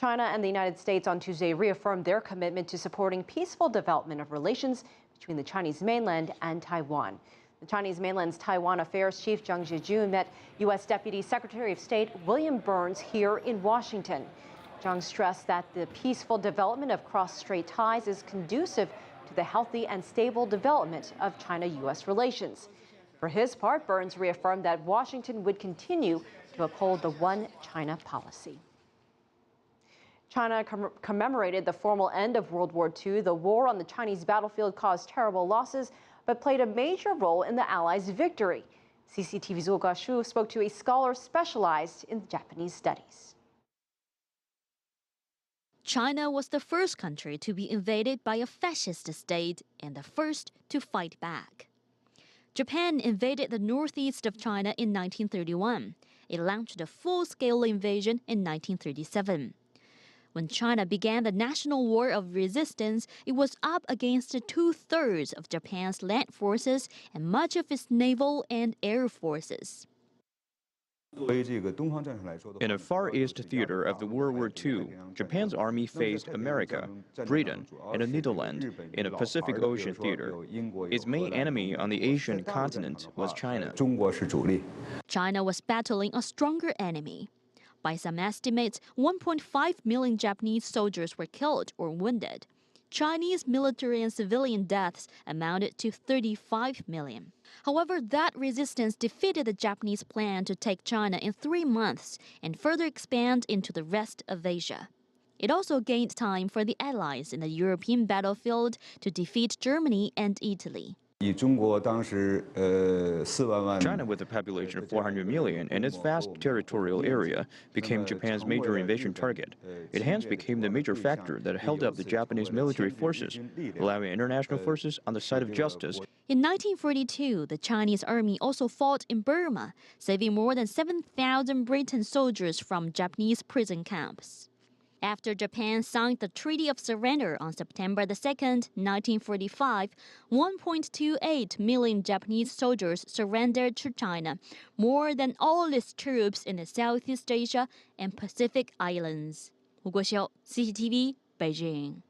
China and the United States on Tuesday reaffirmed their commitment to supporting peaceful development of relations between the Chinese mainland and Taiwan. The Chinese mainland's Taiwan Affairs Chief Zhang Zhijun met U.S. Deputy Secretary of State William Burns here in Washington. Zhang stressed that the peaceful development of cross-strait ties is conducive to the healthy and stable development of China-U.S. relations. For his part, Burns reaffirmed that Washington would continue to uphold the One China policy. China commemorated the formal end of World War II. The war on the Chinese battlefield caused terrible losses, but played a major role in the Allies' victory. CCTV's Wu Guoshu spoke to a scholar specialized in Japanese studies. China was the first country to be invaded by a fascist state and the first to fight back. Japan invaded the northeast of China in 1931. It launched a full-scale invasion in 1937. When China began the National War of Resistance, it was up against two-thirds of Japan's land forces and much of its naval and air forces. In a Far East theater of the World War II, Japan's army faced America, Britain, and the Netherlands in a Pacific Ocean theater. Its main enemy on the Asian continent was China. China was battling a stronger enemy. By some estimates, 1.5 million Japanese soldiers were killed or wounded. Chinese military and civilian deaths amounted to 35 million. However, that resistance defeated the Japanese plan to take China in 3 months and further expand into the rest of Asia. It also gained time for the Allies in the European battlefield to defeat Germany and Italy. China, with a population of 400 million and its vast territorial area, became Japan's major invasion target. It hence became the major factor that held up the Japanese military forces, allowing international forces on the side of justice. In 1942, the Chinese army also fought in Burma, saving more than 7,000 British soldiers from Japanese prison camps. After Japan signed the Treaty of Surrender on September 2, 1945, 1.28 million Japanese soldiers surrendered to China, more than all its troops in the Southeast Asia and Pacific Islands. Wu Guoxiu, CCTV, Beijing.